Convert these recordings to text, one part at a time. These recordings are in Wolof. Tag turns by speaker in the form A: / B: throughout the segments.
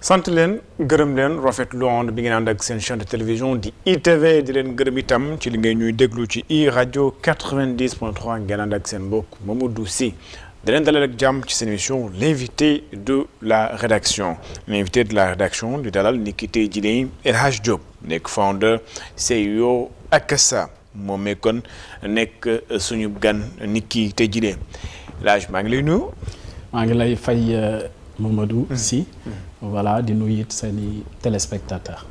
A: sant leen gërëm leen rafetlu ànd bi ngeen ànd ak seen chaîne de télévision di ITV di leen gërëm itam ci li ngay ñuy déglu ci iRadio 90.3 ngeen ànd ak seen mbokk Mamadou Sy da leen dalal ak jàmm ci seen émission l'invité de la rédaction l'invité de la rédaction di dalal ni ki tey jii El Hadj Diop nekk founder CEO Akasa moom mee kon nekk suñu gan ni ki tey jii El Hadj maa ngi lay nuyu.
B: maa ngi lay fay Mamadou Sy voilà di nuyu it seeni téléspectateurs.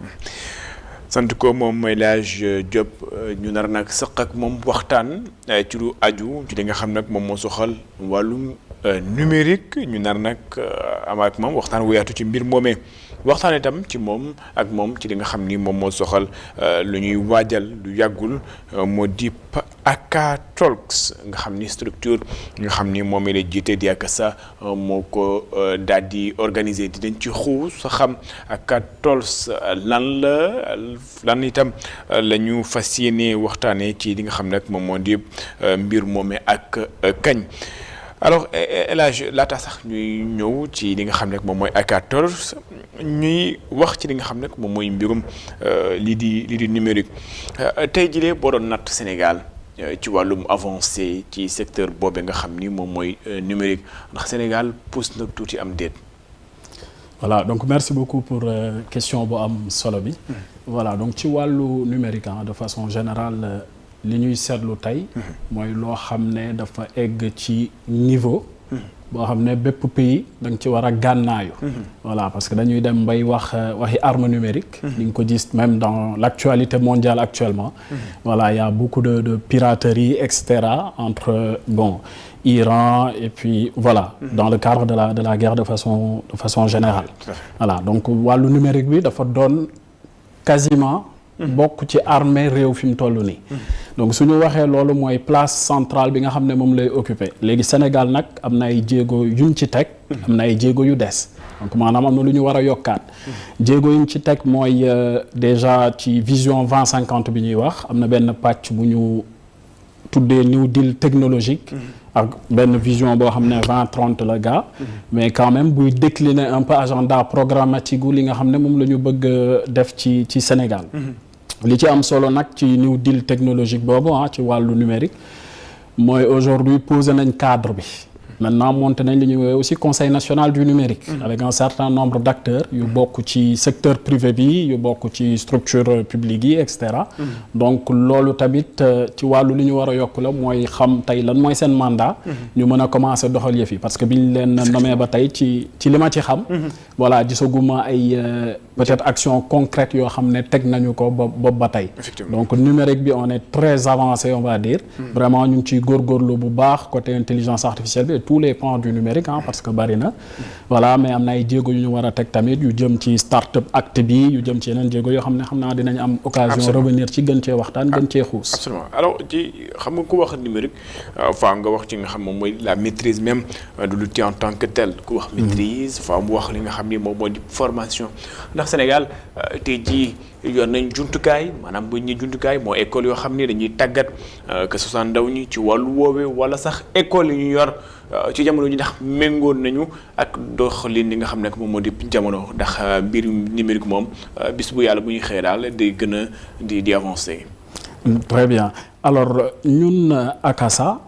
A: sant ko moom El Hadj Diop ñu nar nag sëq ak moom waxtaan ci lu aju ci li nga xam nag moom moo soxal wàllum numérique ñu nar nag am ak moom waxtaan wu yaatu ci mbir moomee waxtaan itam ci moom ak moom ci li nga xam ni moom moo soxal lu ñuy waajal lu yàggul moo di Aka Talks nga xam ni structure nga xam ni moom la jiite di Akasa moo ko daal di organiser di dañ ci xuus xam Aka Talks lan itam la ñu fas yéene waxtaanee ci li nga xam nag moom moo di mbir moomee ak kañ. alors El Hadj laata sax ñuy ñëw ci li nga xam ne moom mooy Aka Talks ñuy wax ci li nga xam ne moom mooy mbirum lii di numérique tey jii boo doon natt Sénégal ci wàllum avancé ci secteur boobe nga xam ni moom mooy numérique ndax Sénégal pousse na tuuti am déet.
B: voilà donc merci beaucoup pour question bu am solo bi. voilà donc ci wàllu numérique de façon générale. li ñuy seetlu tey mooy loo xam ne dafa egg ci niveau boo xam ne bépp pays da nga ci war a gànnaayu voilà parce que dañuy dem bay waxi arme numérique di nga ko gis même dans l'actualité mondiale actuellement voilà il y a beaucoup de piraterie et cetera entre Iran et puis voilà dans le cadre de la guerre de façon générale voilà donc wàllu numérique bi dafa doon quasiment bokk ci armée réew fi mu toll nii donc suñu waxee loolu mooy place centrale bi nga xam ne moom lay occupé léegi Sénégal nag am na ay jéego yuñ ci teg am na ay jéego yu des donc maanaam am na lu ñu war a yokkaat jéego yuñ ci teg mooy déjà ci vision 2050 bi ñuy wax am na benn pàcc bu ñu tuddee New Deal technologique ak benn vision boo xam ne 2030 la gaa mais quand même buy décliner un peu agenda programmatique gu li nga xam ne moom la ñu bëgg def ci Sénégal li ci am solo nag ci New Deal technologique boobu ci wàllu numérique mooy aujourd'hui posé nañ cadre bi maintenant monté nañ li ñuy woowee aussi conseil national du numérique avec un certain nombre d'acteurs yu bokk ci secteur privé bi yu bokk ci structure publique yi et cetera donc loolu tamit ci wàllu li ñu war a yokk la mooy xam tey lan mooy seen mandat ñu mën a commencer doxal yëf yi parce que biñ leen nommé ba tey ci li ma ci xam voilà gisaguma ay peut-être action concrète yoo xam ne teg nañu ko ba tey donc numérique bi on est très avancé on va dire vraiment ñu ngi ciy góorgóorlu bu baax côté intelligence artificielle bi tous les pans du numérique parce que bari na voilà mais am na ay jéego yu ñu war a teg tamit yu jëm ci start-up acte bi yu jëm ci yeneen jéego yoo xam ne xam naa dinañ am occasion revenir ci gën cee waxtaan gën cee xuus.
A: absolument alors ci xam nga ku wax numérique faa nga wax ci nga xam moom mooy la maîtrise même de l'outil en tant que tel ku wax maîtrise faa mu wax li nga xam ni moom moo di formation ndax Sénégal tey jii yor nañ jumtukaay maanaam bu ñu jumtukaay moo école yoo xam ni dañuy tàggat que ce soit ndaw ñi ci wàllu woowee wala sax école yi ñu yor ci jamono ji ndax méngoon nañu ak doxalin li nga xam ne moom moo di jamono ndax mbir numérique moom bis bu yàlla bu ñuy xëy daal day gën a di avancer.
B: très bien alors ñun Akasa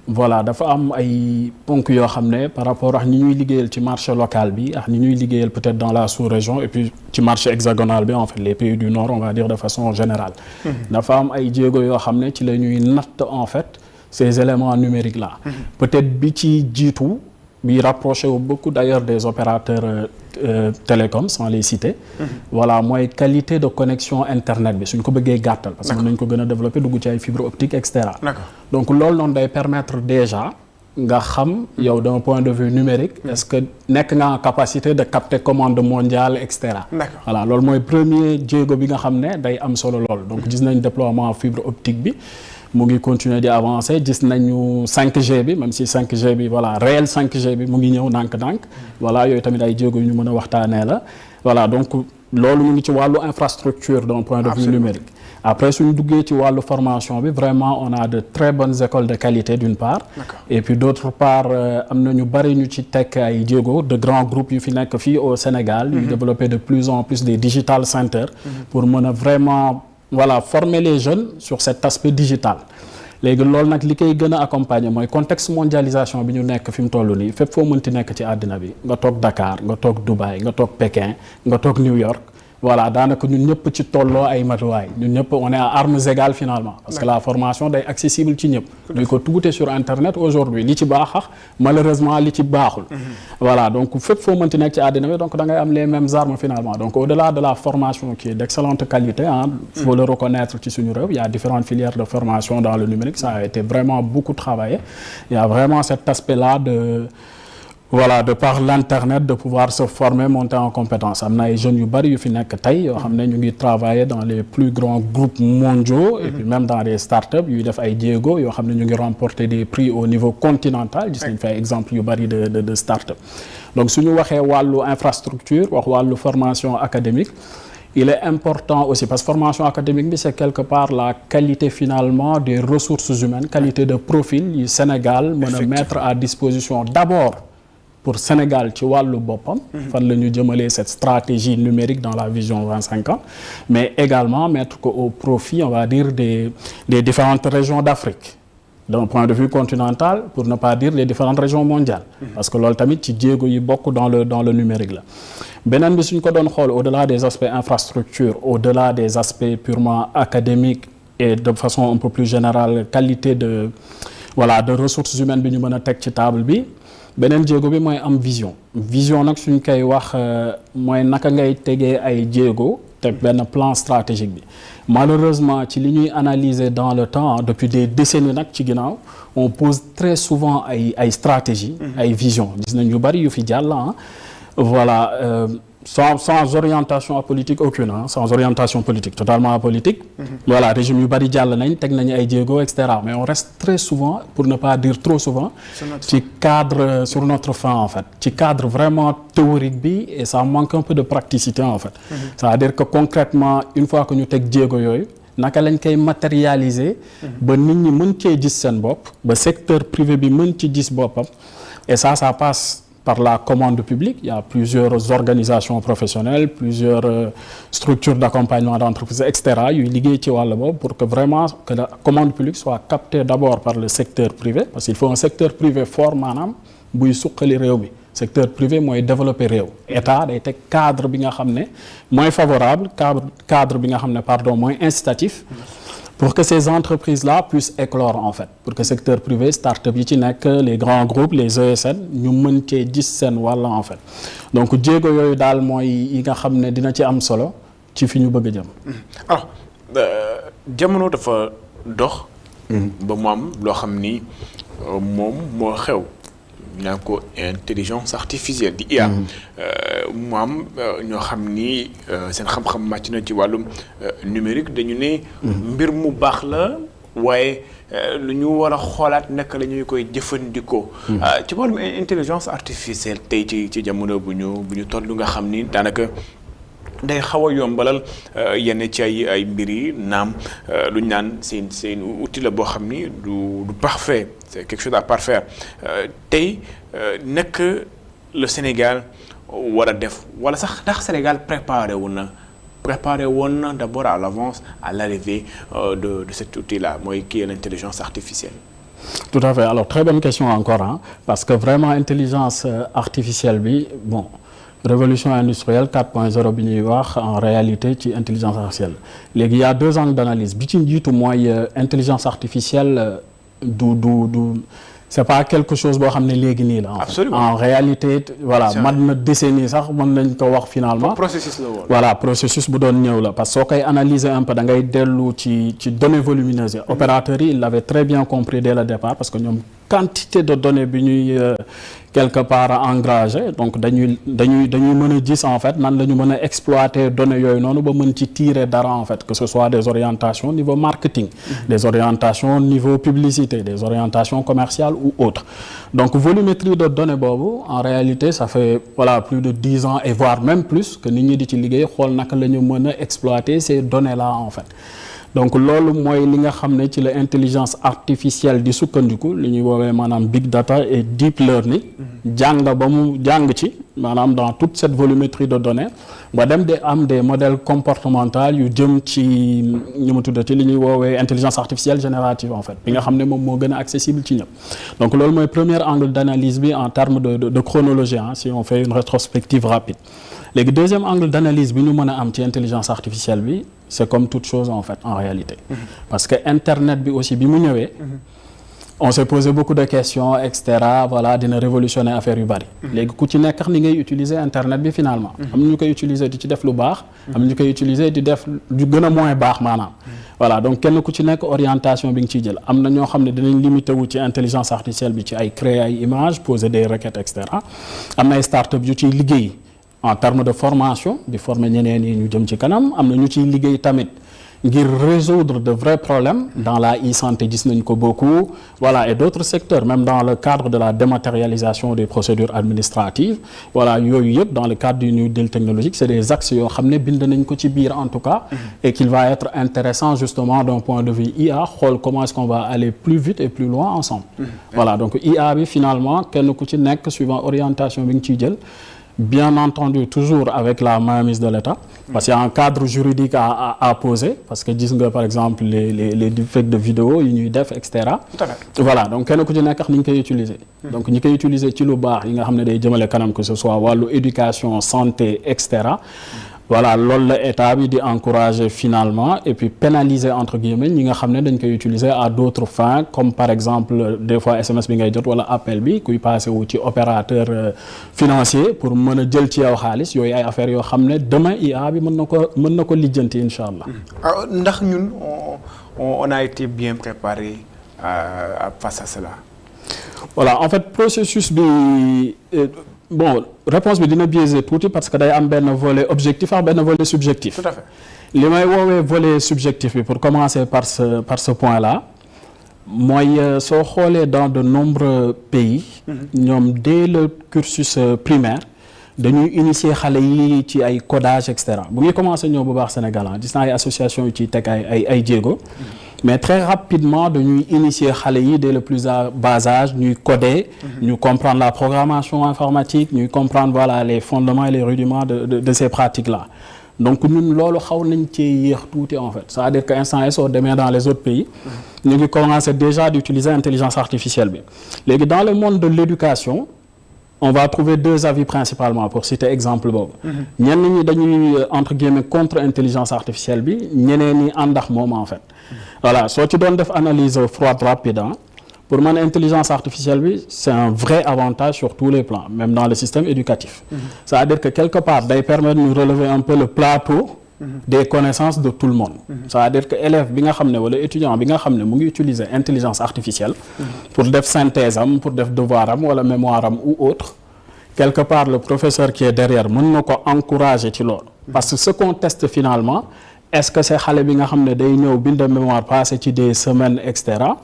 B: voilà dafa am ay ponk yoo xam ne par rapport ak ñi ñuy liggéeyal ci marché local bi ak ñi ñuy liggéeyal peut-être dans la sous-région et puis ci marché hexagonal bi en fait les pays du nord on va dire de façon générale dafa am ay jéego yoo xam ne ci la ñuy natt en fait ces éléments numériques là peut-être bi ci jiitu bi rapproché wu beaucoup d'ailleurs des opérateurs télécom sans les citer voilà mooy qualité de connexion internet bi suñ ko bëggee gàttal parce que nañ ko gën a développer dugg ci ay fibre optique et cetera donc loolu noonu day permettre déjà nga xam yow d'un point de vue numérique est-ce que nekk nga en capacité de capter commande mondiale et cetera voilà loolu mooy premier jéego bi nga xam ne day am solo lool donc gis nañ déploiement fibre optique bi mu ngi continuer di avancer gis nañu 5G bi même si 5G bi voilà réel 5G bi mu ngi ñëw ndànk-ndànk voilà yooyu tamit ay jéego yu ñu mën a waxtaanee la voilà donc loolu mu ngi ci wàllu infrastructure d'un point de vue numérique après suñu duggee ci wàllu formation bi vraiment on a de très bonnes écoles de qualité d'une part. Et puis d'autre part am na ñu bari ñu ci teg ay jéego de grands groupes yu fi nekk fii au Sénégal. yu développer de plus en plus des digital centers. pour mën a vraiment voilà former les jeunes sur cet aspect digital. léegi loolu nag li koy gën a accompagner mooy contexte mondialisation bi ñu nekk fi mu toll nii fépp foo mënti nekk ci àddina bi nga toog Dakar nga toog Dubaï nga toog Pékin nga toog New York voilà daanaka ñun ñëpp ci tolloo ay matuwaay ñun ñëpp on est à armes égales finalement parce que la formation day accessible ci ñëpp ñu ko tuute sur internet aujourd'hui li ci baax malheureusement li ci baaxul voilà donc fépp foo mënti nekk ci àddina bi donc da ngay am les mêmes armes finalement donc au-delà de la formation qui est d'excellente qualité faut le reconnaître ci suñu réew il y a différentes filières de formation dans le numérique ça a été vraiment beaucoup travaillé il y a vraiment cet aspect-là de par l'internet de pouvoir se former monter en compétence am na ay jeunes yu bari yu fi nekk tey yoo xam ne ñu ngi travailler dans les plus grands groupes mondiaux et puis même dans des startups yuy def ay jéego yoo xam ne ñu ngi remporter des prix au niveau continental gis nañ fi ay exemples yu bari de startup donc suñu waxee wàllu infrastructure wax wàllu formation académique il est important aussi parce que formation académique bi c'est quelque part la qualité finalement des ressources humaines qualité de profil yu Sénégal mën a mettre à disposition d'abord pour Sénégal ci wàllu boppam fan la ñu jëmalee cette stratégie numérique dans la vision 2050 mais également mettre ko au profit on va dire des différentes régions d'Afrique d'un point de vue continental pour ne pas dire les différentes régions mondiales parce que loolu tamit ci jéego yi bokk dans le numérique la beneen bi suñ ko doon xool au-delà des aspects infrastructure au-delà des aspects purement académiques et de façon un peu plus générale qualité de ressources humaines bi ñu mën a teg ci table bi beneen jéego bi mooy am vision nag suñ koy wax mooy naka ngay tegee ay jéego teg benn plan stratégique bi malheureusement ci li ñuy analyser dans le temps depuis des décennies nag ci ginnaaw on pose très souvent ay stratégie ay vision gis nañ yu bari yu fi jàll voilà sans orientation politique aucune sans orientation politique totalement apolitique voilà régime yu bari jàll nañ teg nañu ay jéego et cetera mais on reste très souvent pour ne pas dire trop souvent ci cadre sur notre fin en fait ci cadre vraiment théorique bi et ça manque un peu de praticité en fait c'est-à-dire que concrètement une fois que ñu teg jéego yooyu naka lañ koy matérialiser ba nit ñi mën cee gis seen bopp ba secteur privé bi mën ci gis boppam et ça passe par la commande publique il y a plusieurs organisations professionnelles plusieurs structures d'accompagnement d'entreprise et cetera yuy liggéey ci wàll boobu pour que vraiment que la commande publique soit captée d'abord par le secteur privé parce qu'il faut un secteur privé fort maanaam buy suqali réew mi secteur privé mooy développer réew état day teg cadre bi nga xam ne mooy favorable cadre bi nga xam ne pardon mooy incitatif pour que ces entreprises-là puissent éclore en fait pour que secteur privé start-up yi ci nekk les grands groupes les ESN ñu mën cee gis seen wàll en fait donc jéego yooyu daal mooy yi nga xam ne dina ci am solo ci fi ñu bëgg a jëm.
A: alors jamono dafa dox. ba mu am loo xam ni moom moo xew. ñu naan ko intelligence artificielle di IA. mu am ñoo xam ni seen xam-xam màcc na ci wàllum numérique dañu ne. mbir mu baax la waaye lu ñu war a xoolaat naka la ñuy koy jëfandikoo. ci wàllum intelligence artificielle tey ci jamono bu ñu toll nga xam ni daanaka. day xaw a yombalal yenn ci ay mbir yi naam lu ñu naan c'est outil la boo xam ni du parfait c'est quelque chose à parfaire tey naka le Sénégal war a def wala sax ndax Sénégal préparé woon na d'abord à l'avance à l'arrivée de cet outil-là mooy qui est l'intelligence artificielle.
B: Tout à fait alors très bonne question encore parce que vraiment intelligence artificielle bi bon. Révolution industrielle 4.0 bi ñuy wax en réalité ci intelligence artificielle léegi il y a 2 angles d'analyse bi ci njiitu mooy intelligence artificielle du c'est pas quelque chose boo xam ne léegi nii la. En réalité voilà mat na décennie sax mën nañ ko wax finalement.
A: processus la woon.
B: voilà processus bu doon ñëw la parce que soo koy analyser un peu da ngay dellu ci données volumineuses yi. opérateurs yi ils l'avaient très bien compris dès le départ parce que ñoom quantité de données bi ñuy quelque part engrangé donc dañuy mën a gis en fait nan la ñu mën a exploiter données yooyu noonu ba mën ci tirer dara en fait que ce soit des orientations niveau marketing. des orientations niveau publicité des orientations commerciales ou autres donc volumétrie de données boobu en réalité ça fait voilà plus de 10 ans et voire même plus que nit ñi di ci liggéey xool naka la ñu mën a exploiter ces données là en fait donc loolu mooy li nga xam ne ci la intelligence artificielle di sukkandiku li ñuy woowee maanaam big data et deep learning jàng ba mu jàng ci maanaam dans toute cette volumétrie de données ba dem di am des modèles comportementaux yu jëm ci ñu mu tuddati li ñuy woowee intelligence artificielle générative en fait bi nga xam ne moom moo gën a accessible ci ñëpp donc loolu mooy premier angle d'analyse bi en termes de chronologie si on fait une rétrospective rapide léegi deuxième angle d'analyse bi ñu mën a am ci intelligence artificielle bi c'est comme toute chose en fait en réalité parce que internet bi aussi bi mu ñëwee on s'est posé beaucoup de questions et cetera voilà dina révolutionner affaire yu bari léegi ku ci nekk ni ngay utiliser internet bi finalement am na ñu koy utiliser di ci def lu baax am na ñu koy utiliser di def du gën a moins baax maanaam voilà donc kenn ku ci nekk orientation bi nga ciy jël am na ñoo xam ne dinañ limité wu ci intelligence artificielle bi ci ay créer ay images poser des requêtes et cetera am na ay start-up yu ciy liggéey en termes de formation di former ñeneen yi ñu jëm ci kanam am na ñu ciy liggéey tamit ngir résoudre de vrais problèmes dans la e-santé gis nañ ko beaucoup voilà et d'autres secteurs même dans le cadre de la dématérialisation des procédures administratives voilà yooyu yëpp dans le cadre du New Deal technologique c'est des axes yoo xam ne bind nañ ko ci biir en tout cas et qu'il va être intéressant justement d'un point de vue IA xool comment est-ce qu'on va aller plus vite et plus loin ensemble voilà donc IA bi finalement kenn ku ci nekk suivant orientation bi nga ciy jël bien entendu toujours avec la mainmise de l'État parce qu'il y a un cadre juridique à poser parce que gis nga par exemple les deepfakes de vidéos yi ñuy def et cetera voilà donc kenn ku ci nekk ni ñu koy utiliser donc ñi koy utiliser ci lu baax yi nga xam ne day jëmale kanam que ce soit wàllu éducation santé et cetera voilà loolu la état bi di encourager finalement et puis pénaliser entre guillemets ñi nga xam ne dañ koy utiliser à d'autres fins comme par exemple des fois SMS bi ngay jot wala appel bi kuy passé wu ci opérateur financier pour mën a jël ci yow xaalis yooyu ay affaires yoo xam ne demain IA bi mën na ko lijjanti incha allah.
A: ndax ñun on a été bien préparé face à cela.
B: voilà en fait processus bi. bon réponse bi dina biaisé tuuti parce que day am benn volet objectif ak benn volet subjectif.
A: Tout à fait.
B: li may woowee volet subjectif bi pour commencer par ce point-là mooy soo xoolee dans de nombreux pays. ñoom dès le cursus primaire dañuy initier xale yi ci ay codage et cetera bu ngi commencer ñëw bu baax Sénégal gis naa ay association yu ciy teg ay jéego. mais très rapidement dañuy initier xale yi dès le plus bas âge ñuy coder ñu comprendre la programmation informatique ñuy comprendre voilà les fondements et les rudiments de ces pratiques là donc ñun loolu xaw nañ ci yéex tuuti en fait c'est-à-dire que instant yi soo demee dans les autres pays ñu ngi commencer déjà d'utiliser intelligence artificielle bi léegi dans le monde de l'éducation on va trouver deux avis principalement pour citer exemple boobu ñenn ñi dañuy entre guillemets contre intelligence artificielle bi ñeneen ñi àndax moom en fait voilà soo ci doon def analyse froide rapide pour man intelligence artificielle bi c'est un vrai avantage sur tous les plans même dans le système éducatif c'est-à-dire que quelque part day permettre de relever un peu le plateau des connaissances de tout le monde c'est-à-dire que élève bi nga xam ne wala étudiant bi nga xam ne mu ngi utiliser intelligence artificielle pour def synthèse am pour def devoir am wala mémoire am ou autre quelque part le professeur qui est derrière mën na ko encourager ci loolu parce que ce qu'on teste finalement est-ce que c'est xale bi nga xam ne day ñëw bind mémoire passé ci des semaines et cetera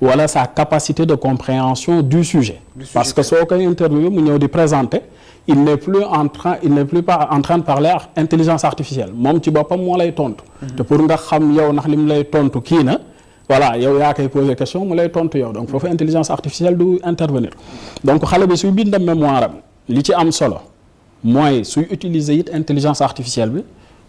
B: wala sa capacité de compréhension du sujet parce que soo koy interviewer mu ñëw di présenter il n'est plus pas en train de parler ak intelligence artificielle moom ci boppam moo lay tontu te pour nga xam yow ndax li mu lay tontu kii na voilà yow yaa koy poser question mu lay tontu yow donc foofu intelligence artificielle du intervenir donc xale bi suy bind mémoire am li ci am solo mooy suy utiliser it intelligence artificielle bi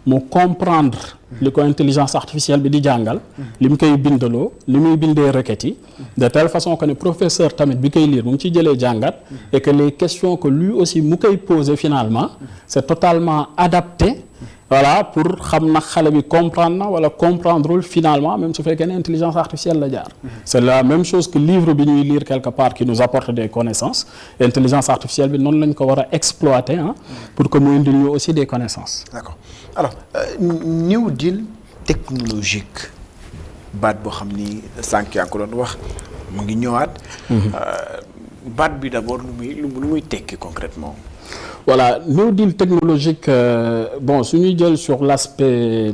B: mu comprendre li ko intelligence artificielle bi di jàngal li mu koy bindaloo li muy bindee requêtes yi de telle façon que ne professeur tamit bi koy lire mu ngi ciy jëlee jàngat et que les questions que lui aussi mu koy poser finalement c'est totalement adapté voilà pour xam na xale bi comprendre na wala comprendrewul finalement même su fekkee ne intelligence artificielle la jaar c'est la même chose que livre bi ñuy lire quelque part qui nous apporte des connaissances intelligence artificielle bi noonu lañ ko war a exploiter pour que mu indil ñu aussi des connaissances.
A: D'accord alors New Deal technologique baat boo xam ni sànq yaa ngi ko doon wax mu ngi ñëwaat baat bi d'abord lu muy tekki concrètement.
B: Voilà, New Deal technologique, bon, si nous disons sur l'aspect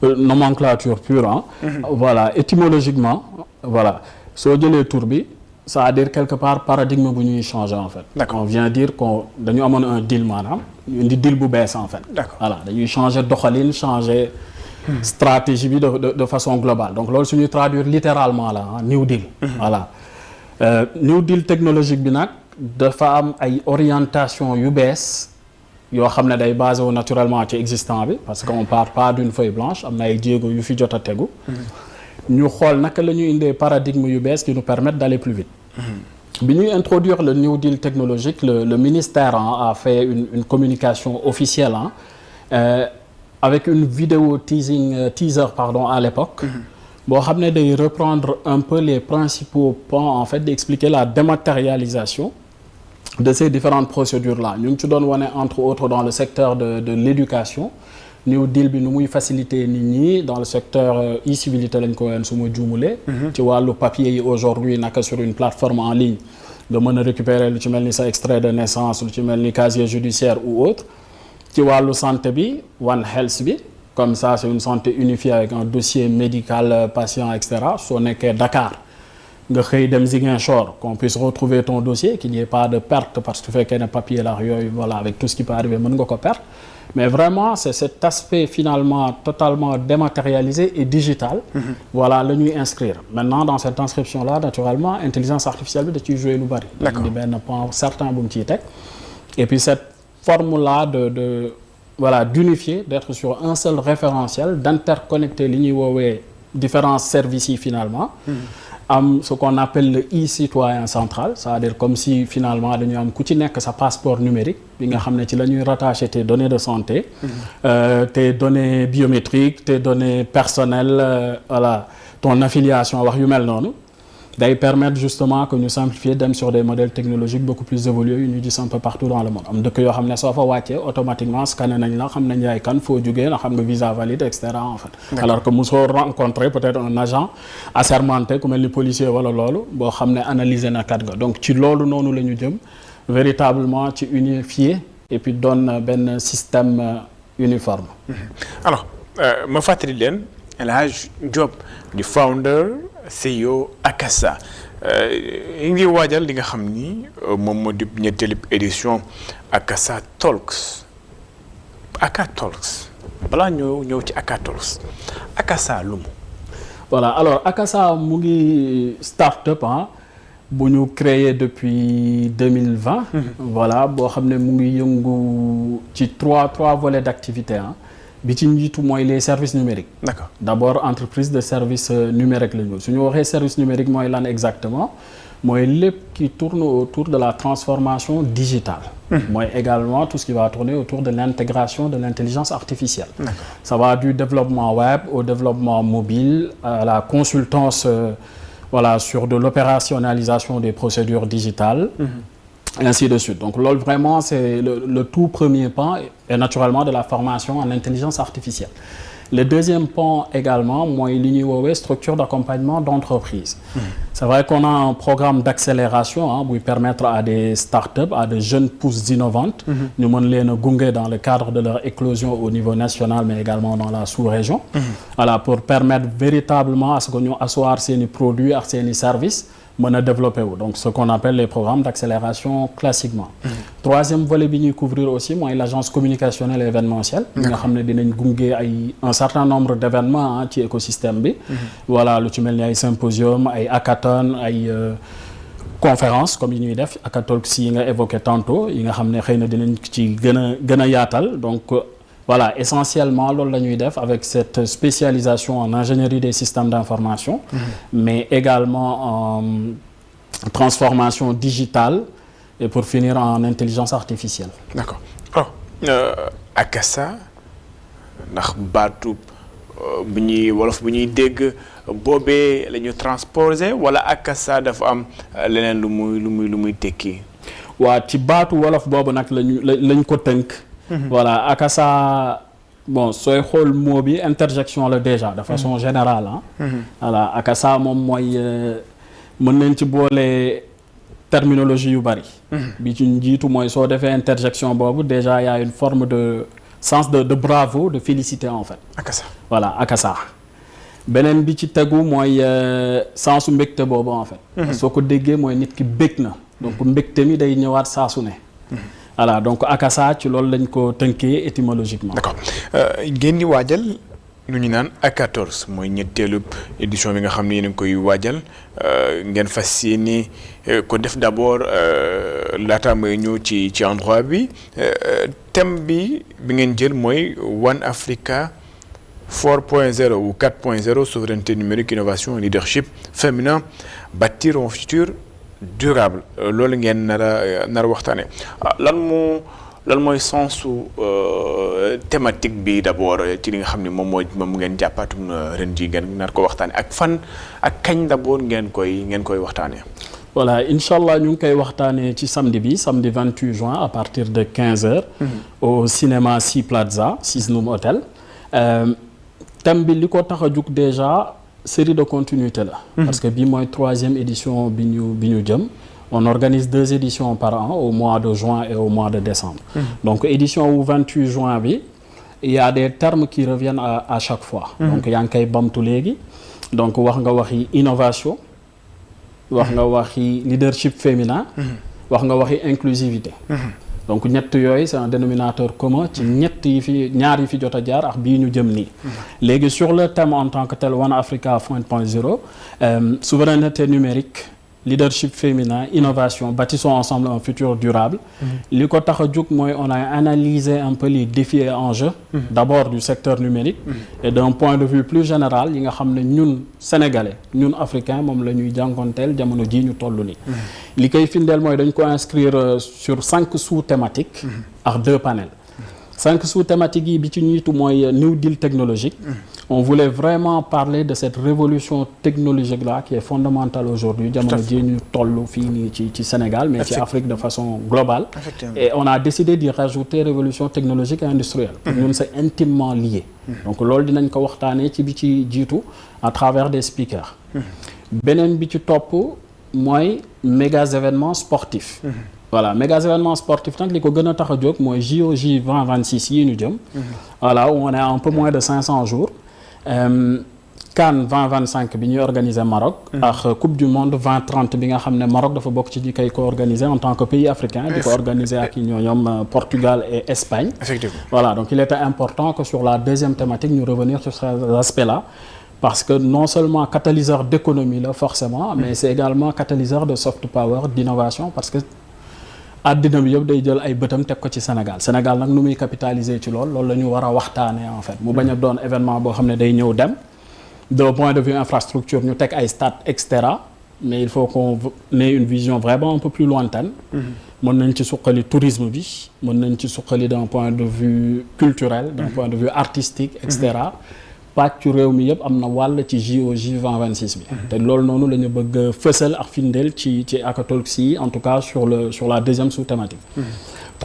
B: nomenclature pure, voilà, étymologiquement, voilà, si on dit le tourbi, ça veut dire quelque part paradigme bu ñuy changer en fait.
A: D'accord.
B: On vient dire qu'on dañu amoon un deal maanaam, un deal bu bees en fait.
A: D'accord.
B: Voilà, dañuy changer doxalin, changer stratégie bi de façon globale donc loolu suñuy traduire littéralement la New Deal. Voilà New Deal technologique bi nag dafa am ay orientation yu bees yoo xam ne day basé wu naturellement ci existant bi parce que on part pas d'une feuille blanche am na ay jéego yu fi jot a tegu. ñu xool naka la ñuy indee paradigme yu bees qui nous permettent d'aller plus vite. bi ñuy introduire le New Deal technologique le ministère a fait une communication officielle avec une vidéo teaser à l'époque boo xam ne day reprendre un peu les principaux points en fait d'expliquer la dématérialisation de ces différentes procédures là ñu ngi ci doon wane entre autres dans le secteur de l'éducation New Deal bi nu muy faciliter nit ñi dans le secteur e-civilité lañ ko woon su ma juumulee ci wàllu papier yi aujourd'hui naka sur une plateforme en ligne nga mën a récupérer lu ci mel ni sa extrait de naissance lu ci mel ni casier judiciaire ou autre ci wàllu santé bi One Health bi comme ça c'est une santé unifiée avec un dossier médical patient et cetera soo nekkee Dakar nga xëy dem Ziguinchor qu'on puisse retrouver ton dossier qu'il n'y ait pas de perte parce que su fekkee ne papier la yooyu voilà avec tout ce qui peut arriver mën nga ko perdre mais vraiment c'est cet aspect finalement totalement dématérialisé et digital voilà la ñuy inscrire maintenant dans cette inscription là naturellement intelligence artificielle bi da ciy jouer lu bari di benn point certain bu mu ciy teg et puis cette forme là de voilà d'unifier d'être sur un seul référentiel d'interconnecter li ñuy woowee différents services yi finalement am ce qu'on appelle le e-citoyen central c'est-à-dire comme si finalement dañu am ku ci nekk sa passeport numérique bi nga xam ne ci la ñuy rattacher tes données de santé tes données biométriques tes données personnelles voilà ton affiliation wax yu mel noonu day permettre justement que ñu simplifier dem sur des modèles technologiques beaucoup plus évolués yu ñu gis un peu partout dans le monde am dëkk yoo xam ne soo fa wàccee automatiquement scanné nañ la xam nañ yaay kan foo jógee na xam nga visa valide et cetera en fait alors que mosoo rencontrer peut-être un agent assermenté ku mel ni policier wala loolu boo xam ne analyser na kat nga donc ci loolu noonu la ñu jëm véritablement ci unifier et puis doon benn système uniforme
A: alors ma fàttali leen El Hadj Diop di founder CEO Akasa ngi waajal li nga xam ni moom moo di ñetteelu édition Akasa Talks balaa ñëw ci Aka Talks Akasa lu mu
B: voilà alors Akasa mu ngi start-up bu ñu créé depuis 2020 voilà boo xam ne mu ngi yëngu ci trois volets d'activité bi ci njiitu mooy les services numériques.
A: D'accord.
B: D'abord entreprise de services numériques la ñu su ñu waxee service numérique mooy lan exactement mooy lépp qui tourne autour de la transformation digitale. mooy également tout ce qui va tourner autour de l'intégration de l'intelligence artificielle. D'accord. Ça va du développement web au développement mobile à la consultance voilà sur de l'opérationnalisation des procédures digitales. Et ainsi de suite. Donc loolu vraiment c'est le tout premier pan et naturellement de la formation en intelligence artificielle. Le deuxième pan également mooy li ñuy woowee structure d'accompagnement d'entreprise. C'est vrai qu'on a un programme d'accélération buy permettre à des startups, à des jeunes pousses innovantes ñu mën leen a gunge dans le cadre de leur éclosion au niveau national mais également dans la sous-région. Voilà pour permettre véritablement à ce que ñu asseoir seeni produits ak seeni services mën a développer wu donc ce qu'on appelle les programmes d'accélération classiquement. Troisième volet bi ñuy couvrir aussi mooy l'agence communicationnelle et événementielle. bi nga xam ne dinañ gunge ay un certain nombre d'événements ci écosystème bi. voilà lu ci mel ni ay symposium ay hackathon ay conférences comme yi ñuy def hackatalks yi nga évoqué tantôt yi nga xam ne xëy na dinañ ci gën a yaatal donc. Voilà, essentiellement loolu la ñuy def avec cette spécialisation en ingénierie des systèmes d'information, mais également en transformation digitale et pour finir en intelligence artificielle. D'accord.
A: Alors, Akasa ndax baatu bu ñuy wolof bu ñuy dégg boobee la ñu transposé wala Akasa dafa am leneen lu muy tekki.
B: waa ci baatu wolof boobu nag lañ ko tënk. Voilà Akasa bon sooy xool mot bi interjection la déjà de façon générale voilà Akasa moom mooy mën nañ ci boole terminologie yu bari bi ci njiitu mooy soo defee interjection boobu déjà y a une forme de sens de bravo de félicité en fait
A: Akasa
B: voilà Akasa beneen bi ci tegu mooy sensu mbégte boobu en fait soo ko déggee mooy nit ki bég na donc mbégte mi day ñëwaat saa su ne voilà donc Akasa ci loolu lañ ko tënkee étymologiquement.
A: D'accord ngeen di waajal lu ñu naan A14 mooy ñetteelu édition bi nga xam ne yéen a ngi koy waajal ngeen fas yéene ko def d'abord laata may ñëw ci endroit bi thème bi ngeen jël mooy One Africa 4.0 ou 4.0 souveraineté numérique innovation leadership féminin bâtir un futur durable loolu ngeen nar a waxtaane lan mooy sensu thématique bi d'abord ci li nga xam ne moom ngeen jàppaatum ren ji ngeen nar ko waxtaane ak fan ak kañ d'abord ngeen koy waxtaane.
B: Voilà, Inch'Allah, ñu ngi koy waxtaanee ci samedi 28 juin à partir de 15h au cinéma Sea Plaza Siznum Hotel. Thème bi li ko tax a jug déjà série de continuité la. Parce que bii mooy 3e édition bi ñu jëm. On organise 2 éditions par an au mois de juin et au mois de décembre. Donc édition wu 28 juin bi il y a des termes qui reviennent à chaque fois. Donc yaa ngi koy bamtu léegi. Donc wax nga waxi innovation. wax nga waxi leadership féminin. wax nga waxi inclusivité. donc ñett yooyu c'est un dénominateur commun ci ñaar yi fi jot a jaar ak bii ñu jëm nii. léegi sur le thème en tant que tel One Africa 4.0 souveraineté numérique leadership féminin innovation bâtissons ensemble un futur durable. li ko tax a jóg mooy on a analysé un peu les défis et enjeux. d'abord du secteur numérique. et d'un point de vue plus général yi nga xam ne ñun sénégalais ñun africains moom la ñuy jànkonteel jamono jii ñu toll nii. li koy findeel mooy dañ ko inscrire sur 5 sous-thématiques. ak 2 panels. 5 sous-thématiques yi bi ci ñiitu mooy New Deal technologique. On voulait vraiment parler de cette révolution technologique là qui est fondamentale aujourd'hui jamono ji ñu toll fii nii ci Sénégal mais ci Afrique de façon globale. Et on a décidé d'y rajouter révolution technologique et industrielle. ñun c'est intimement lié. donc loolu dinañ ko waxtaanee ci bi ci jiitu à travers des speakers. beneen bi ci topp mooy méga événements sportifs. voilà méga événements sportifs nag li ko gën a tax a jóg mooy JOJ 2026 yii ñu jëm. voilà où on est à un peu moins de 500 jours. CAN 2025 bi ñuy organiser Maroc. ak Coupe du Monde 2030 bi nga xam ne Maroc dafa bokk ci ñi koy co-organiser en tant que pays africain. di ko organiser ak ñoom Portugal et Espagne. Effectivement. Voilà donc il était important que sur la 2e thématique ñu revenir sur ces aspects-là. parce que non seulement catalyseur d'économie la forcément. mais c'est également catalyseur de soft power d'innovation parce que. àddina bi yëpp day jël ay bëtam teg ko ci Sénégal nag nu muy capitaliser ci loolu la ñu war a waxtaanee en fait mu bañ a doon événement boo xam ne day ñëw dem de point de vue infrastructure ñu teg ay stade et cetera mais il faut qu'on ait une vision vraiment un peu plus lointaine. mën nañ ci suqali tourisme bi mën nañ ci suqali d'un point de vue culturel d'un point de vue artistique et cetera pàccu réew mi yëpp am na wàll ci JOJ 2026 bi. te loolu noonu la ñu bëgg a fësal ak findeel ci Akatalks yi en tout cas sur la 2e sous-thématique.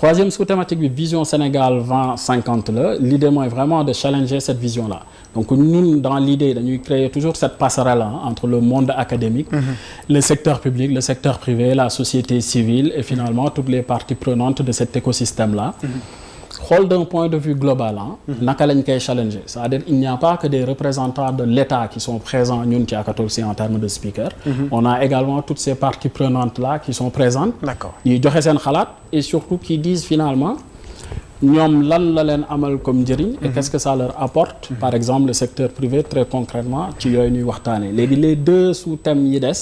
B: 3e sous-thématique bi vision Sénégal 2050 la l'idée mooy vraiment de challenger cette vision là donc ñun dans l'idée dañuy créer toujours cette passerelle entre le monde académique. le secteur public le secteur privé la société civile et finalement toutes les parties prenantes de cet écosystème là. xool d'un point de vue global naka lañ koy challenger c'est-à-dire il n'y a pas que des représentants de l'État qui sont présents ñun ci Akatalks en termes de speakers. On a également toutes ces parties prenantes là qui sont présentes. D'accord ñuy joxe seen xalaat et surtout qui disent finalement ñoom lan la leen amal comme njëriñ. et qu'est-ce que ça leur apporte. par exemple le secteur privé très concrètement ci yooyu ñuy waxtaanee léegi les 2 sous-thèmes yi des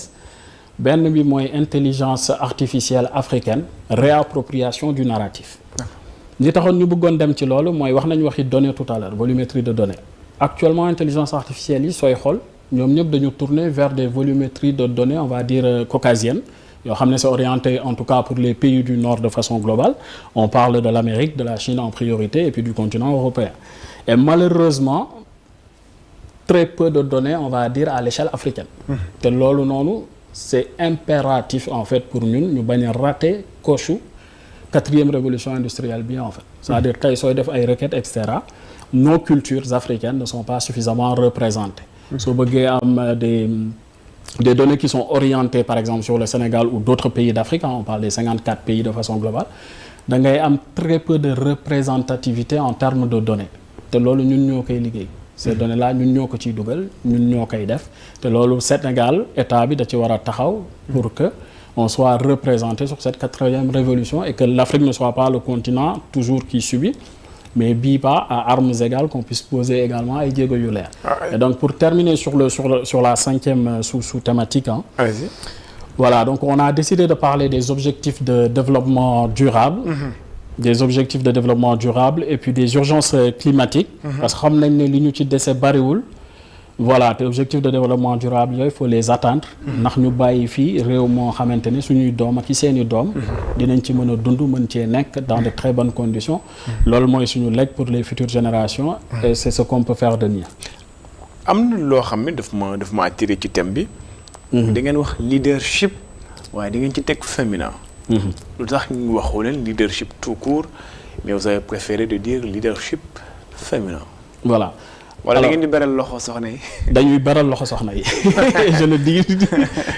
B: benn bi mooy intelligence artificielle africaine réappropriation du narratif. li taxoon ñu bëggoon dem ci loolu mooy wax nañu waxi données tout à l'heure volumétrie de données actuellement intelligence artificielle yi sooy xool ñoom ñëpp dañu tourner vers des volumétries de données on va dire caucasiennes yoo xam ne c'est orienté en tout cas pour les pays du Nord de façon globale on parle de l'Amérique de la Chine en priorité et puis du continent européen et malheureusement très peu de données on va dire à l'échelle africaine te loolu noonu c'est impératif en fait pour ñun ñu bañ a rater coche 4e révolution industrielle bi en fait c'est-à-dire tey sooy def ay requêtes et cetera nos cultures africaines ne sont pas suffisamment représentées soo bëggee am des données qui sont orientées par exemple sur le Sénégal ou d'autres pays d'Afrique on parle des 54 pays de façon globale da ngay am très peu de représentativité en termes de données te loolu ñun ñoo koy liggéey ces données là ñun ñoo ko ciy dugal ñun ñoo koy def te loolu Sénégal état bi da ci war a taxaw pour que on soit représenté sur cette 4e révolution et que l'Afrique ne soit pas le continent toujours qui subit mais bii pas à armes égales qu'on puisse poser également ay jéego yu leer. Et donc pour terminer sur la cinquième sous-thématique, hein.
A: Allez-y.
B: Voilà, donc on a décidé de parler des objectifs de développement durable. Des objectifs de développement durable et puis des urgences climatiques. Parce que xam nañ ne li ñu ci dese bariwul. Voilà, te objectifs de développement durable yooyu il faut les atteindre. Ndax ñu bàyyi fii réew moo xamante ne suñuy doom ak seeni doom. dinañ ci mën a dund mën cee nekk dans de très bonnes conditions. loolu mooy suñu legs pour les futures générations. Et c'est ce qu'on peut faire de mieux.
A: am na loo xam ne daf ma attiré ci thème bi. da ngeen wax leadership waaye da ngeen ci teg féminin. lu tax ñu waxoo leen leadership tout court mais vous avez préféré de dire leadership féminin.
B: Voilà.
A: wala da ngeen di beral loxo soxna yi.
B: dañuy beral loxo soxna yi je le dis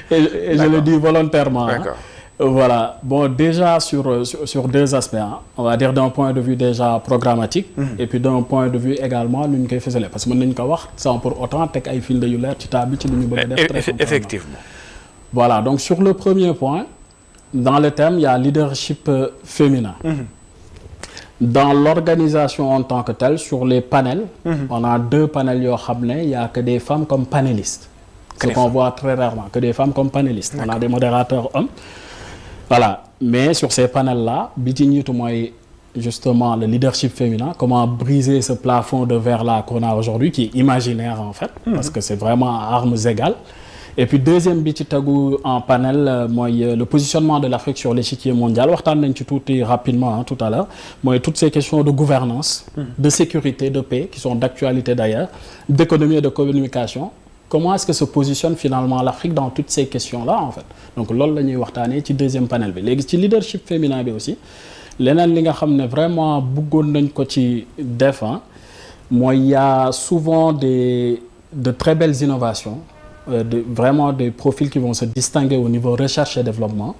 B: et je le dis volontairement.
A: D'accord.
B: Voilà, bon déjà sur deux aspects, hein. On va dire d'un point de vue déjà programmatique et puis d'un point de vue également nu ñu koy fësalee parce que mën nañu ko wax sans pour autant teg ay fil yu leer ci table ci lu ñu bëgg a def. Très
A: effectivement.
B: Voilà, donc sur le premier point, dans le thème, il y a leadership féminin. Dans l'organisation en tant que telle, sur les panels, on a 2 panels yoo xam ne il y a que des femmes comme panélistes. Ce qu'on voit très rarement, que des femmes comme panélistes. On a des modérateurs hommes. Voilà, mais sur ces panels-là, bi ci njiitu mooy justement le leadership féminin, comment briser ce plafond de verre-là qu'on a aujourd'hui, qui est imaginaire en fait, parce que c'est vraiment à armes égales. Et puis deuxième bi ci tegu en panel mooy le positionnement de l'Afrique sur l'échiquier mondial waxtaan nañ ci tuuti rapidement hein, tout à l'heure mooy toutes ces questions de gouvernance de sécurité, de paix qui sont d'actualité d'ailleurs, d'économie et de communication. Comment est-ce que se positionne finalement l'Afrique dans toutes ces questions-là en fait. Donc loolu la ñuy waxtaanee ci deuxième panel bi léegi ci leadership féminin bi aussi leneen li nga xam ne vraiment bëggoon nañ ko ci def mooy il y a souvent de très belles innovations. Vraiment des profils qui vont se distinguer au niveau recherche et développement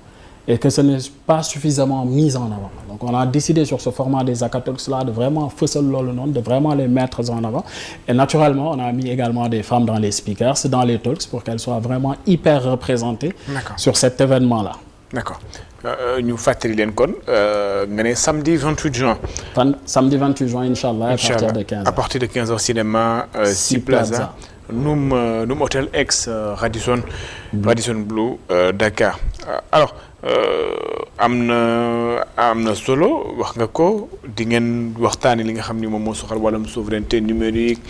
B: et que ce n'est pas suffisamment mis en avant. Donc on a décidé sur ce format des Hackatalks-là de vraiment fësal loolu noonu, de vraiment les mettre en avant. Et naturellement, on a mis également des femmes dans les speakers, dans les talks pour qu'elles soient vraiment hyper représentées sur cet événement-là.
A: D'accord. ñu fàttali leen kon nga ne samedi 28 juin.
B: Samedi 28 juin, Inch'Allah, à partir de 15h.
A: Cinéma Sea Plaza. Noum Hôtel ex Radisson Blu Dakar. Alors am na solo wax nga ko di ngeen waxtaanee li nga xam ni moom moo soxal wàllum souveraineté numérique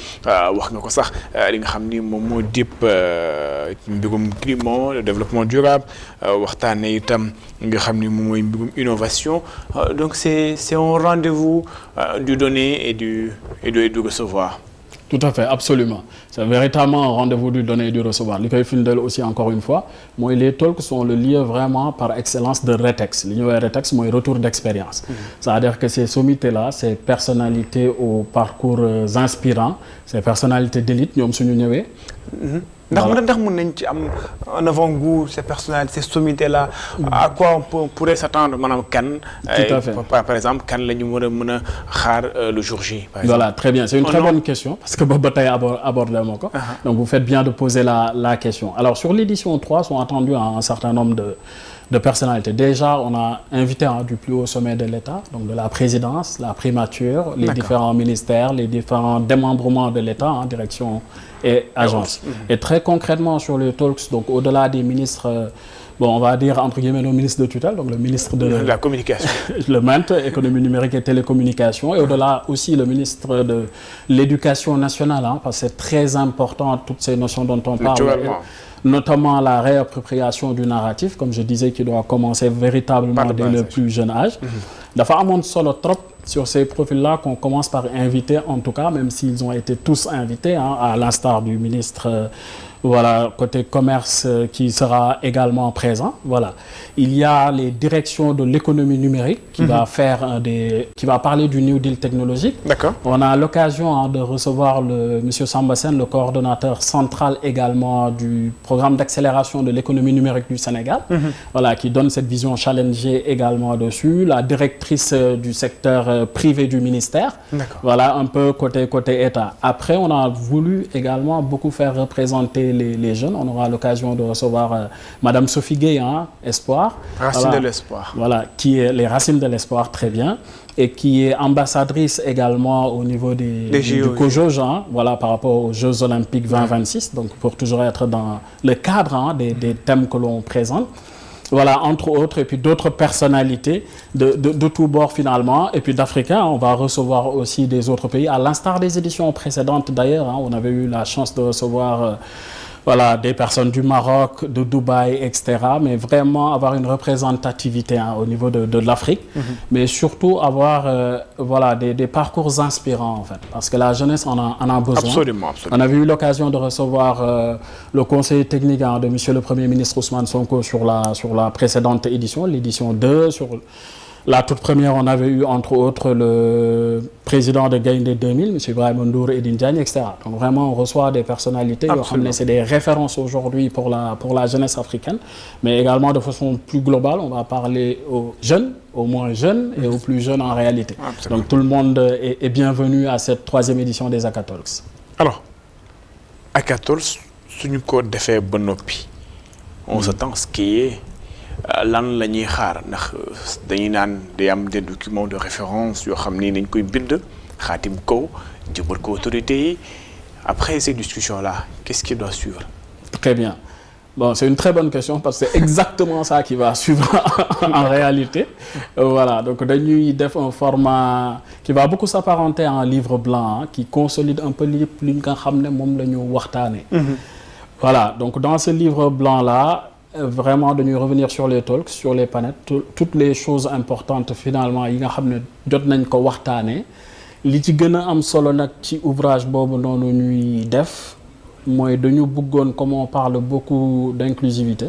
A: wax nga ko sax li nga xam ni moom moo dipp mbigum climat le développement durable waxtaanee itam nga xam ni moom mooy mbigum innovation donc c'est un rendez-vous du donner et du recevoir.
B: Tout à fait, absolument. C'est véritablement un rendez-vous du donner et du recevoir. Li koy firndeel aussi encore une fois mooy les talks sont le lieu vraiment par excellence de RETEX. Li ñuy wax RETEX mooy retour d'expérience. C'est-à-dire que ces sommités-là, ces personnalités aux parcours inspirants, ces personnalités d'élite ñoom suñu ñëwee.
A: ndax mën nañ ci am un avant-goût ces personnalités, ces sommités-là à quoi on pourrait s'attendre maanaam kan.
B: Tout à fait.
A: Par exemple kan la ñu war a mën a xaar le jour J. par exemple.
B: Voilà, très bien. C'est une très bonne question parce que boobu ba tey abordé ma ko. Donc vous faites bien de poser la question. Alors sur l'édition 3 sont attendus un certain nombre de personnalités. Déjà, on a invité du plus haut sommet de l'État, donc de la présidence, la primature, les différents ministères, les différents démembrements de l'État, direction et agence. Et très concrètement sur les talks, donc au-delà des ministres, on va dire entre guillemets le ministre de tutelle, donc le ministre de
A: la communication,
B: le MENT, économie numérique et télécommunications, et au-delà aussi le ministre de l'éducation nationale, parce que c'est très important toutes ces notions dont on parle. Notamment la réappropriation du narratif, comme je disais, qui doit commencer véritablement dès le plus jeune âge. Dafa amoon solo trop sur ces profils-là qu'on commence par inviter, en tout cas, même s'ils ont été tous invités, à l'instar du ministre côté commerce qui sera également présent. Voilà. Il y a les directions de l'économie numérique qui va faire qui va parler du New Deal technologique. D'accord. On a l'occasion de recevoir monsieur Samba Sène, le coordonnateur central également du programme d'accélération de l'économie numérique du Sénégal. Voilà, qui donne cette vision challengée également dessus. La directrice du secteur privé du ministère. Voilà, un peu côté État. Après, on a voulu également beaucoup faire représenter les jeunes. On aura l'occasion de recevoir Madame Sophie Gueye, Espoir.
A: Racines de l'espoir.
B: Voilà, qui est les racines de l'espoir, très bien. Et qui est ambassadrice également au niveau du COJOJ, voilà, par rapport aux Jeux Olympiques 2026, donc pour toujours être dans le cadre des thèmes que l'on présente. Voilà, entre autres, et puis d'autres personnalités de tous bords finalement, et puis d'Africains. On va recevoir aussi des autres pays, à l'instar des éditions précédentes d'ailleurs. On avait eu la chance de recevoir voilà, des personnes du Maroc, de Dubaï, etc. Mais vraiment avoir une représentativité au niveau de l'Afrique, mais surtout avoir voilà, des parcours inspirants en fait, parce que la jeunesse en a besoin.
A: Absolument, absolument.
B: On avait eu l'occasion de recevoir le conseiller technique de Monsieur le Premier ministre Ousmane Sonko sur la précédente édition, l'édition 2, sur la toute première, on avait eu entre autres le président de Gaïndé 2000, M. Ibrahima Ndour et Diagne, etc. Donc vraiment, on reçoit des personnalités. C'est des références aujourd'hui pour la jeunesse africaine, mais également de façon plus globale, on va parler aux jeunes, aux moins jeunes et aux plus jeunes en réalité. Absolument. Donc tout le monde est bienvenu à cette 3e édition des Akatolks.
A: Alors, Akatolks, suñu ko defee ba noppi, on s'attend à ce qu'il y ait lan la ñuy xaar ndax dañuy naan day am des documents de référence yoo xam ni dañ koy bind xaatim ko jëbal ko autorités yi. Après ces discussions là, qu'est-ce qui doit suivre?
B: Très bien. Bon, c'est une très bonne question parce que c'est exactement ça qui va suivre en réalité. Voilà, donc dañuy def un format qui va beaucoup s'apparenter à un livre blanc qui consolide un peu li nga xam ne moom la ñu waxtaane. Voilà, donc dans ce livre blanc là, vraiment dañuy revenir sur les talks, sur les panels, toutes les choses importantes finalement yi nga xam ne jot nañ ko waxtaane. Li ci gën a am solo nag ci ouvrage boobu noonu ñuy def mooy dañu bëggoon, comme on parle beaucoup d'inclusivité,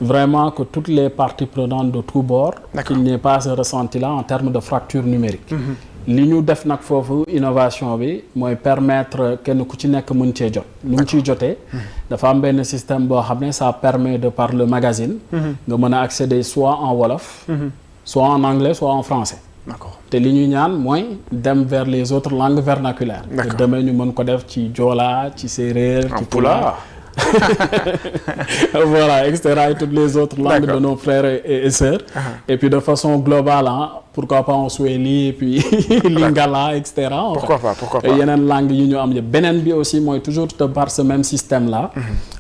B: vraiment que toutes les parties prenantes de tous bords, qu'il n'y ait pas ce ressenti-là en termes de fracture numérique. Li ñu def nag foofu innovation bi mooy permettre kenn ku ci nekk mën cee jot. lu ñu ciy jotee dafa am benn système boo xam ne ça permet de par le magazine nga mën a accéder soit en wolof, soit en anglais, soit en français.
A: D'accord.
B: te li ñuy ñaan mooy dem vers les autres langues vernaculaires. te demain ñu mën ko def ci joola, ci séeréer, ci pulaar. Voilà, etc. et toutes les autres langues de nos frères et sœurs. Et puis de façon globale, pourquoi pas en swahili et puis lingala, etc.
A: Pourquoi pas.
B: Et yeneen langue yi ñu am yëpp. Beneen bi aussi mooy toujours de par ce même système là,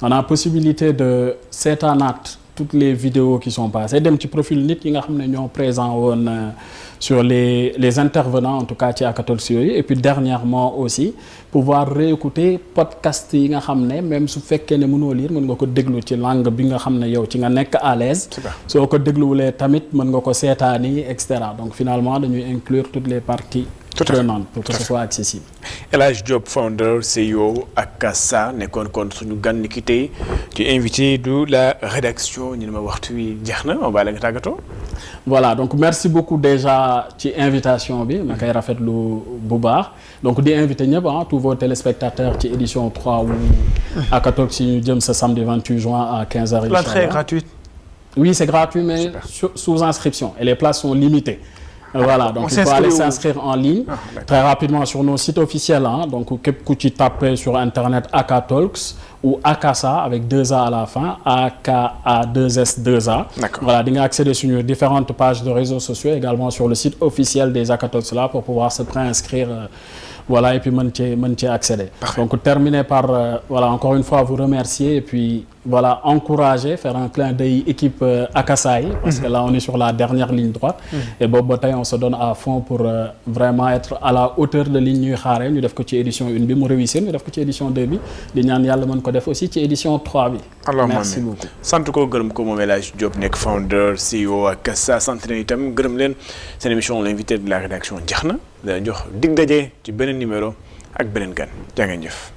B: on a possibilité de seetaanaat toutes les vidéos qui sont passées dem ci profil nit yi nga xam ne ñoo présent woon sur les intervenants en tout cas ci Akatolks yooyu, et puis dernièrement aussi pouvoir réécouter podcast yi nga xam ne même su fekkee ne mënoo lire mën nga ko déglu ci langue bi nga xam ne yow ci nga nekk à l'aise. Soo ko dégluwulee tamit mën nga ko seetaani et cetera. Donc finalement dañuy inclure toutes les parties prenantes pour que ce soit accessible.
A: El Hadj Diop, founder CEO Akassa, nekkoon kon suñu gan ni ki tey ci invité de la rédaction. ñu ne ma waxtu wi jeex na, on va la nga tàggatoo.
B: Voilà, donc merci beaucoup déjà ci invitation bi ma koy rafetlu bu baax. Donc di invité ñëpp tous vos téléspectateurs ci édition 3 wu Akatolks ci ñu jëm ce samedi 28 juin à 15h.
A: L'entrée est gratuite?
B: Oui, c'est gratuit, mais sous inscription et les places sont limitées. Voilà, donc il faut aller s'inscrire en ligne très rapidement sur nos sites officiels. Donc képp ku ci tapé sur internet Akatolks ou Akassa avec 2 A à la fin, AKA2S2A. Voilà, di nga accéder sur nos différentes pages de réseaux sociaux, également sur le site officiel des Akatolks là pour pouvoir se préinscrire. Voilà, et puis mën cee accéder. Donc terminer par voilà, encore une fois vous remercier et puis voilà, encourager, faire un clin d'œil équipe Akassa yi, parce que là on est sur la dernière ligne droite. Et boobu ba tey on se donne à fond pour vraiment être à la hauteur de ligne ñuy xaaree. Ñu def ko ci édition 1 bi mu réussir, ñu def ko ci édition 2 bi di ñaan yàlla mën ko def aussi ci édition 3 bi. Merci beaucoup.
A: sant ko gërëm ko moom El Hadj Diop nekk founder CEO Akassa, sant leen itam gërëm leen. Seen émission l'invité de la rédaction jeex na. Dana jox dig daje ci beneen numéro ak beneen gan. Jaa ngeen jëf.